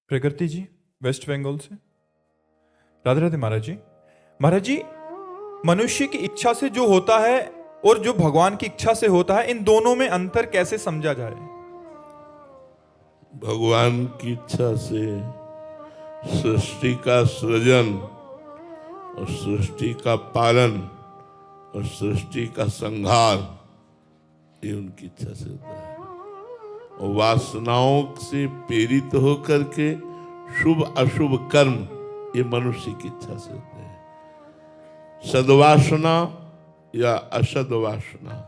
प्रकृति जी वेस्ट बंगाल से। राधे राधे महाराज जी। महाराज जी, मनुष्य की इच्छा से जो होता है और जो भगवान की इच्छा से होता है, इन दोनों में अंतर कैसे समझा जाए? भगवान की इच्छा से सृष्टि का सृजन और सृष्टि का पालन और सृष्टि का संहार, ये उनकी इच्छा से होता है। और वासनाओं से प्रेरित होकर के शुभ अशुभ कर्म, ये मनुष्य की इच्छा से होते हैं। सद्वासना या असद्वासना,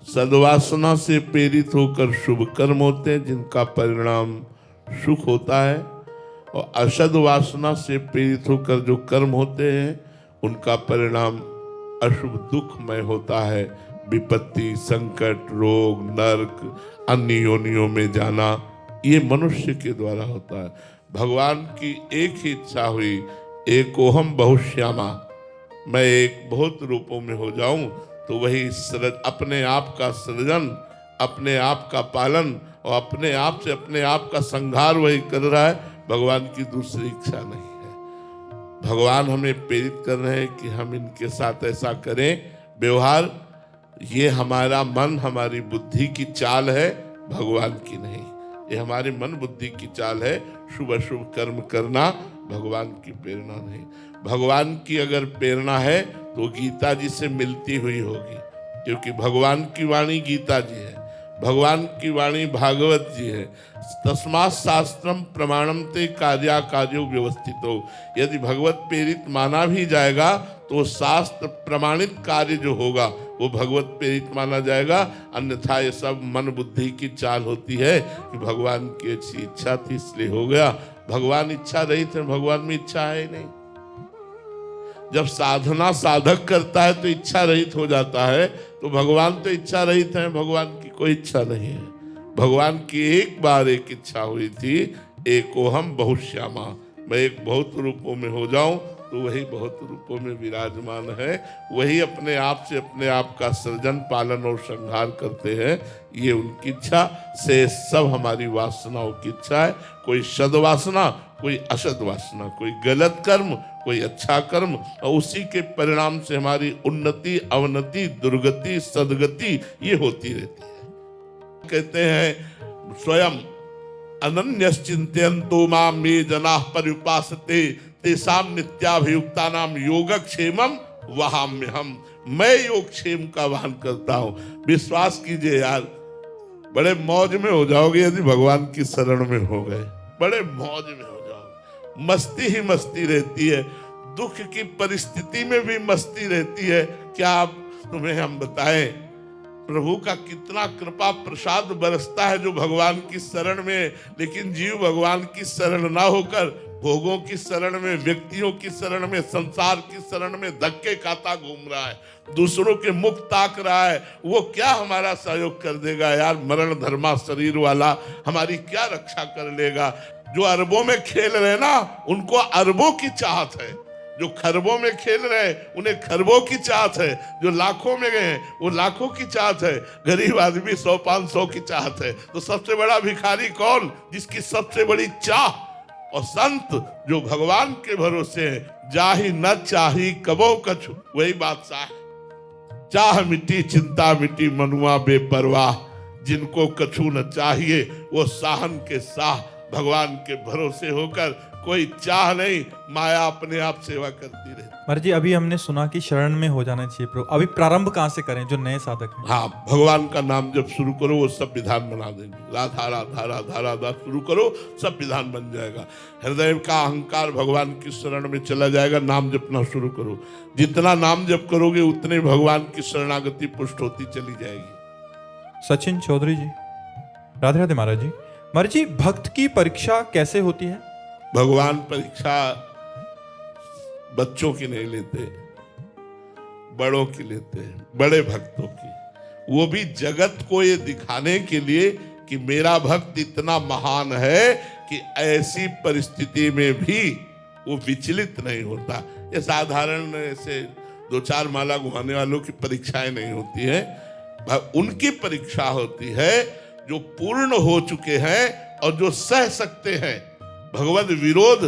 सद्वासना से प्रेरित होकर शुभ कर्म होते हैं जिनका परिणाम सुख होता है, और असद वासना से प्रेरित होकर जो कर्म होते हैं उनका परिणाम अशुभ दुखमय होता है। विपत्ति, संकट, रोग, नरक, अन्य योनियों में जाना, ये मनुष्य के द्वारा होता है। भगवान की एक ही इच्छा हुई, एकोहम बहुश्यामा, मैं एक बहुत रूपों में हो जाऊं, तो वही अपने आप का सृजन, अपने आप का पालन और अपने आप से अपने आप का संहार वही कर रहा है। भगवान की दूसरी इच्छा नहीं है। भगवान हमें प्रेरित कर रहे हैं कि हम इनके साथ ऐसा करें व्यवहार। ये हमारा मन, हमारी बुद्धि की चाल है, भगवान की नहीं। ये हमारे मन बुद्धि की चाल है। शुभ अशुभ कर्म करना भगवान की प्रेरणा नहीं। भगवान की अगर प्रेरणा है तो गीता जी से मिलती हुई होगी, क्योंकि भगवान की वाणी गीता जी है, भगवान की वाणी भागवत जी है। तस्मात् शास्त्रम प्रमाणम ते कार्या कार्यो व्यवस्थितो। यदि भगवत प्रेरित माना भी जाएगा तो शास्त्र प्रमाणित कार्य जो होगा वो भगवत प्रेरित माना जाएगा। अन्यथा ये सब मन बुद्धि की चाल होती है कि भगवान की अच्छी इच्छा थी इसलिए हो गया। भगवान इच्छा रहित है, भगवान में इच्छा है ही नहीं। जब साधना साधक करता है तो इच्छा रहित हो जाता है, तो भगवान तो इच्छा रहित है, भगवान की कोई इच्छा नहीं है। भगवान की एक बार एक इच्छा हुई थी, एकोहम बहुश्यामा, मैं एक बहुत रूपों में हो जाऊं, तो वही बहुत रूपों में विराजमान है। वही अपने आप से अपने आप का सृजन, पालन और संहार करते हैं। ये उनकी इच्छा से सब हमारी वासनाओं की इच्छा है। कोई सद्वासना, कोई असद वासना, कोई गलत कर्म, कोई अच्छा कर्म, और उसी के परिणाम से हमारी उन्नति, अवनति, दुर्गति, सदगति ये होती रहती है। कहते हैं स्वयं अनन्यश्चिन्तयन्तो मां ये जनाः पर्युपासते तेषां नित्याभियुक्तानां योगक्षेमं वहाम्यहम्। मैं योगक्षेम का वाहन करता हूँ। विश्वास कीजिए यार, बड़े मौज में हो जाओगे यदि भगवान की शरण में हो गए। बड़े मौज में हो जाओगे, मस्ती ही मस्ती रहती है। दुख की परिस्थिति में भी मस्ती रहती है। क्या आप तुम्हें हम बताएं, प्रभु का कितना कृपा प्रसाद बरसता है जो भगवान की शरण में। लेकिन जीव भगवान की शरण ना होकर भोगों की शरण में, व्यक्तियों की शरण में, संसार की शरण में धक्के खाता घूम रहा है, दूसरों के मुख ताक रहा है। वो क्या हमारा सहयोग कर देगा यार? मरण धर्मा शरीर वाला हमारी क्या रक्षा कर लेगा? जो अरबों में खेल रहे ना, उनको अरबों की चाहत है। जो खरबों में खेल रहे हैं उन्हें खरबों की चाहत है। जो लाखों में गए हैं वो लाखों की चाहत है। गरीब आदमी 100-500 की चाहत है। तो सबसे बड़ा भिखारी कौन? जिसकी सबसे बड़ी चाह। और संत जो भगवान के भरोसे हैं, जाहि न चाही कबो कछु, वही बादशाह है। चाह मिटी चिंता मिटी मनुआ बेपरवाह, जिनको कछु न चाहिए वो साहन के साह। भगवान के भरोसे होकर कोई चाह नहीं, माया अपने आप सेवा करती रहती। महाराज जी, अभी हमने सुना कि शरण में हो जाना चाहिए प्रभु। अभी प्रारंभ कहाँ से करें जो नए साधक हैं? हाँ, भगवान का नाम जब शुरू करो वो सब विधान बना देंगे। राधा राधा राधा राधा शुरू करो, सब विधान बन जाएगा। हृदय का अहंकार भगवान की शरण में चला जाएगा। नाम जपना शुरू करो, जितना नाम जप करोगे उतने भगवान की शरणागति पुष्ट होती चली जाएगी। सचिन चौधरी जी। राधे राधे महाराज जी। महाराज जी, भक्त की परीक्षा कैसे होती है? भगवान परीक्षा बच्चों की नहीं लेते, बड़ों की लेते हैं, बड़े भक्तों की। वो भी जगत को ये दिखाने के लिए कि मेरा भक्त इतना महान है कि ऐसी परिस्थिति में भी वो विचलित नहीं होता। ये साधारण ऐसे 2-4 माला घुमाने वालों की परीक्षाएं नहीं होती है। उनकी परीक्षा होती है जो पूर्ण हो चुके हैं और जो सह सकते हैं। भगवद विरोध,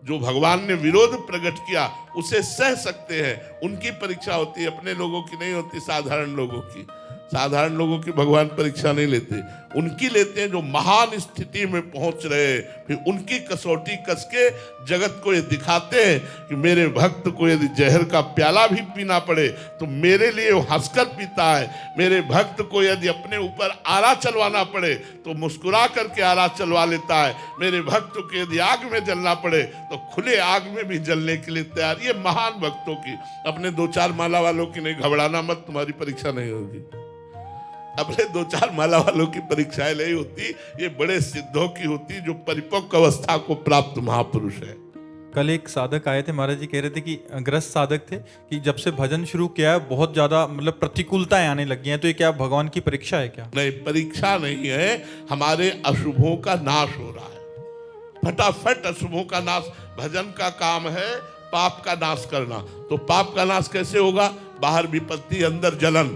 जो भगवान ने विरोध प्रकट किया उसे सह सकते हैं, उनकी परीक्षा होती है, अपने लोगों की नहीं होती, साधारण लोगों की। साधारण लोगों की भगवान परीक्षा नहीं लेते, उनकी लेते हैं जो महान स्थिति में पहुंच रहे, फिर उनकी कसौटी कस के जगत को ये दिखाते हैं कि मेरे भक्त को यदि जहर का प्याला भी पीना पड़े तो मेरे लिए वो हंसकर पीता है, मेरे भक्त को यदि अपने ऊपर आरा चलवाना पड़े तो मुस्कुरा करके आरा चलवा लेता है, मेरे भक्त को यदि आग में जलना पड़े तो खुले आग में भी जलने के लिए तैयार। ये महान भक्तों की, अपने 2-4 माला वालों की नहीं, घबराना मत, तुम्हारी परीक्षा नहीं होगी। अपने 2-4 माला वालों की परीक्षाएं नहीं होती, ये बड़े सिद्धों की होती जो परिपक्व अवस्था को प्राप्त महापुरुष है। कल एक साधक आए थे, महाराज जी कह रहे थे कि ग्रस्त साधक थे कि जब से भजन शुरू किया है बहुत ज्यादा मतलब प्रतिकूलताएं आने लगी हैं, तो ये क्या भगवान की परीक्षा है क्या? नहीं, परीक्षा नहीं है, हमारे अशुभों का नाश हो रहा है, फटाफट अशुभों का नाश। भजन का काम है पाप का नाश करना, तो पाप का नाश कैसे होगा? बाहर विपत्ति, अंदर जलन,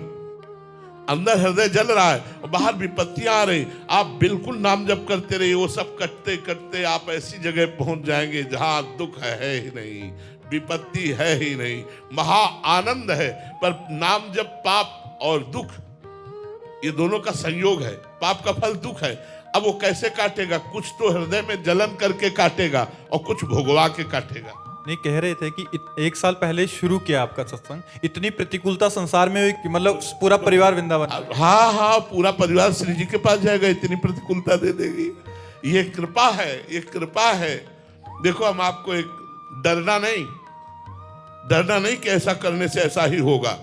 अंदर हृदय जल रहा है और बाहर विपत्तियां आ रही, आप बिल्कुल नाम जप करते रहिए, वो सब कटते कटते आप ऐसी जगह पहुंच जाएंगे जहां दुख है ही नहीं, विपत्ति है ही नहीं, महा आनंद है। पर नाम जप, पाप और दुख ये दोनों का संयोग है, पाप का फल दुख है। अब वो कैसे काटेगा? कुछ तो हृदय में जलन करके काटेगा और कुछ भोगवा के काटेगा। नहीं, कह रहे थे कि 1 साल पहले शुरू किया आपका सत्संग, इतनी प्रतिकूलता संसार में हुई कि मतलब पूरा परिवार वृंदावन। हाँ, पूरा परिवार श्री जी के पास जाएगा, इतनी प्रतिकूलता दे देगी। ये कृपा है, ये कृपा है। देखो, हम आपको एक डरना नहीं कि ऐसा करने से ऐसा ही होगा।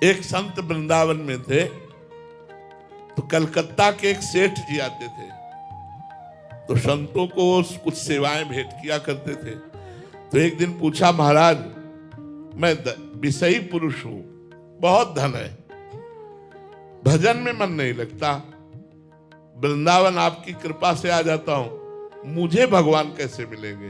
एक संत वृंदावन में थे, तो कलकत्ता के एक सेठ जी आते थे, तो संतों को कुछ सेवाएं भेंट किया करते थे। तो एक दिन पूछा, महाराज मैं विषयी पुरुष हूं, बहुत धन है, भजन में मन नहीं लगता, वृंदावन आपकी कृपा से आ जाता हूं, मुझे भगवान कैसे मिलेंगे?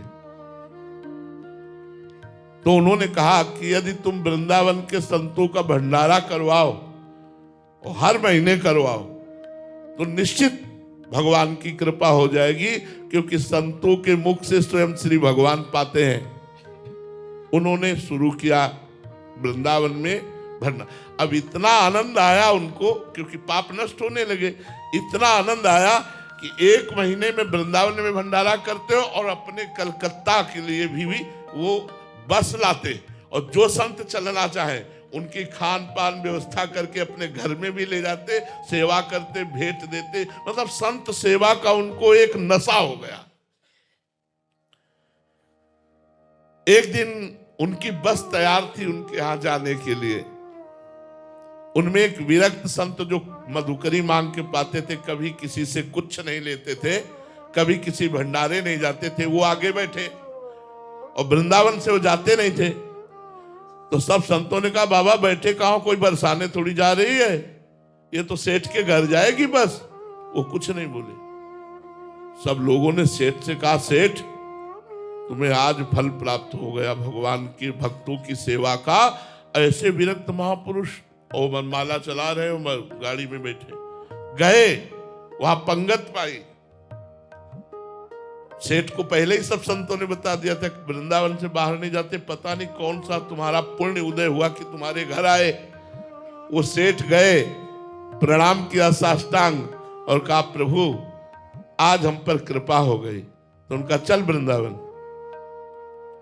तो उन्होंने कहा कि यदि तुम वृंदावन के संतों का भंडारा करवाओ और हर महीने करवाओ तो निश्चित भगवान की कृपा हो जाएगी, क्योंकि संतों के मुख से स्वयं श्री भगवान पाते हैं। उन्होंने शुरू किया वृंदावन में भरना। अब इतना आनंद आया उनको, क्योंकि पाप नष्ट होने लगे, इतना आनंद आया कि 1 महीने में वृंदावन में भंडारा करते हो और अपने कलकत्ता के लिए भी वो बस लाते, और जो संत चलना चाहे उनकी खान पान व्यवस्था करके अपने घर में भी ले जाते, सेवा करते, भेंट देते। मतलब संत सेवा का उनको एक नशा हो गया। एक दिन उनकी बस तैयार थी उनके यहां जाने के लिए। उनमें एक विरक्त संत जो मधुकरी मांग के पाते थे, कभी किसी से कुछ नहीं लेते थे, कभी किसी भंडारे नहीं जाते थे, वो आगे बैठे और वृंदावन से वो जाते नहीं थे। तो सब संतों ने कहा, बाबा बैठे कहां, कोई बरसाने थोड़ी जा रही है, ये तो सेठ के घर जाएगी बस। वो कुछ नहीं बोले। सब लोगों ने सेठ से कहा, सेठ तुम्हें आज फल प्राप्त हो गया भगवान के भक्तों की सेवा का। ऐसे विरक्त महापुरुष और मनमाला चला रहे हो, गाड़ी में बैठे गए, वहां पंगत पाई। सेठ को पहले ही सब संतों ने बता दिया था कि वृंदावन से बाहर नहीं जाते, पता नहीं कौन सा तुम्हारा पुण्य उदय हुआ कि तुम्हारे घर आए। वो सेठ गए, प्रणाम किया साष्टांग और कहा, प्रभु आज हम पर कृपा हो गई। तो उनका चल वृंदावन,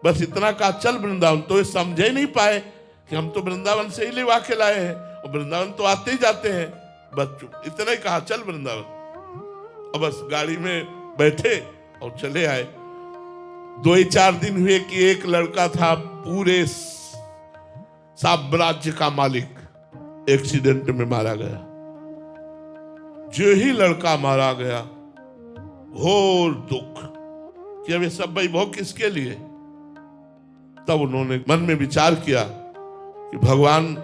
बस इतना कहा, चल वृंदावन। तो ये समझे नहीं पाए कि हम तो वृंदावन से ही लेवा के लाए हैं, और वृंदावन तो आते ही जाते हैं, बस चुप, इतना ही कहा, चल वृंदावन। और बस गाड़ी में बैठे और चले आए। 2-4 दिन हुए कि एक लड़का था पूरे साम्राज्य का मालिक, एक्सीडेंट में मारा गया। जो ही लड़का मारा गया, घोर दुख कि अब ये सब वैभव किसके लिए। तब उन्होंने मन में विचार किया कि भगवान,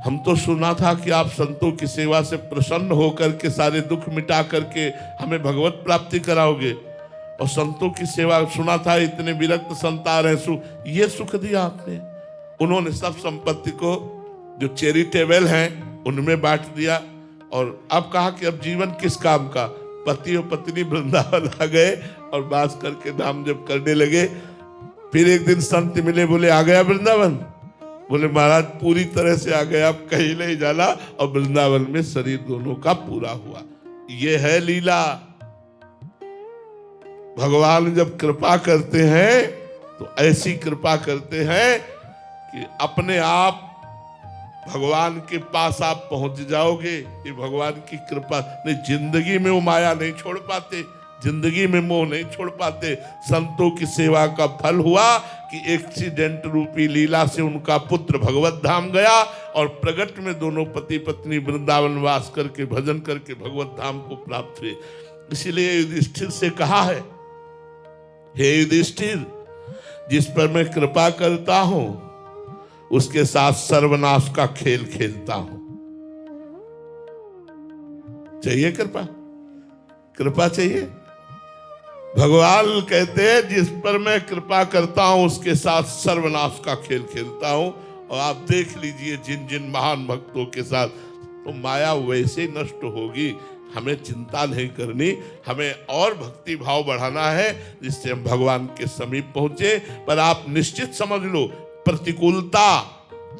हम तो सुना था कि आप संतों की सेवा से प्रसन्न होकर के सारे दुख मिटा करके हमें भगवत प्राप्ति कराओगे, और संतों की सेवा सुना था इतने विरक्त संत आ रहे, ये सुख दिया आपने। उन्होंने सब संपत्ति को जो चैरिटेबल हैं उनमें बांट दिया, और अब कहा कि अब जीवन किस काम का, पति और पत्नी वृंदावन आ गए और बास करके नाम जप करने लगे। फिर एक दिन संत मिले, बोले आ गया वृंदावन? बोले महाराज पूरी तरह से आ गया, अब कहीं नहीं जाना। और वृंदावन में शरीर दोनों का पूरा हुआ। ये है लीला। भगवान जब कृपा करते हैं तो ऐसी कृपा करते हैं कि अपने आप भगवान के पास आप पहुंच जाओगे। ये भगवान की कृपा। नहीं, जिंदगी में वो माया नहीं छोड़ पाते, जिंदगी में मोह नहीं छोड़ पाते। संतों की सेवा का फल हुआ कि एक्सीडेंट रूपी लीला से उनका पुत्र भगवत धाम गया और प्रगट में दोनों पति पत्नी वृंदावन वास करके भजन करके भगवत धाम को प्राप्त हुए। इसीलिए युधिष्ठिर से कहा है, हे युधिष्ठिर, जिस पर मैं कृपा करता हूं उसके साथ सर्वनाश का खेल खेलता हूं। चाहिए कृपा? कृपा चाहिए? भगवान कहते हैं जिस पर मैं कृपा करता हूं उसके साथ सर्वनाश का खेल खेलता हूं। और आप देख लीजिए जिन जिन महान भक्तों के साथ, तो माया वैसे ही नष्ट होगी। हमें चिंता नहीं करनी, हमें और भक्ति भाव बढ़ाना है जिससे हम भगवान के समीप पहुंचे। पर आप निश्चित समझ लो, प्रतिकूलता,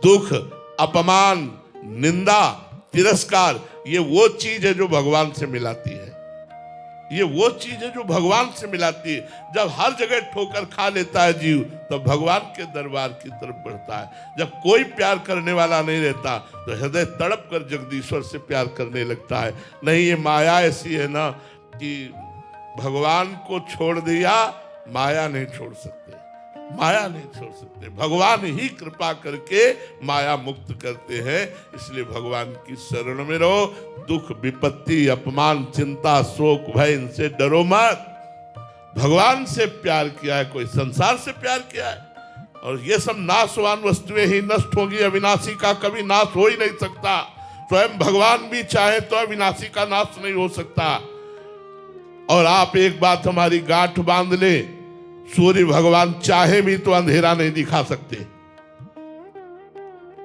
दुख, अपमान, निंदा, तिरस्कार, ये वो चीज है जो भगवान से मिलाती है। ये वो चीज है जो भगवान से मिलाती है। जब हर जगह ठोकर खा लेता है जीव, तब भगवान के दरबार की तरफ बढ़ता है। जब कोई प्यार करने वाला नहीं रहता तो हृदय तड़प कर जगदीश्वर से प्यार करने लगता है। नहीं, ये माया ऐसी है ना कि भगवान को छोड़ दिया, माया नहीं छोड़ सकते, माया नहीं छोड़ सकते। भगवान ही कृपा करके माया मुक्त करते हैं। इसलिए भगवान की शरण में रहो। दुख, विपत्ति, अपमान, चिंता, शोक, भय, इनसे डरो मत। भगवान से प्यार किया है, कोई संसार से प्यार किया है। और ये सब नाशवान वस्तुएं ही नष्ट होगी, अविनाशी का कभी नाश हो ही नहीं सकता। स्वयं भगवान भी चाहे तो अविनाशी का नाश नहीं हो सकता। और आप एक बात हमारी गांठ बांध ले, सूर्य भगवान चाहे भी तो अंधेरा नहीं दिखा सकते,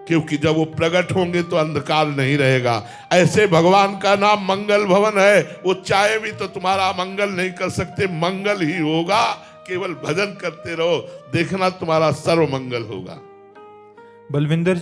क्योंकि जब वो प्रकट होंगे तो अंधकार नहीं रहेगा। ऐसे भगवान का नाम मंगल भवन है, वो चाहे भी तो तुम्हारा मंगल नहीं कर सकते, मंगल ही होगा। केवल भजन करते रहो, देखना तुम्हारा सर्व मंगल होगा। बलविंदर जी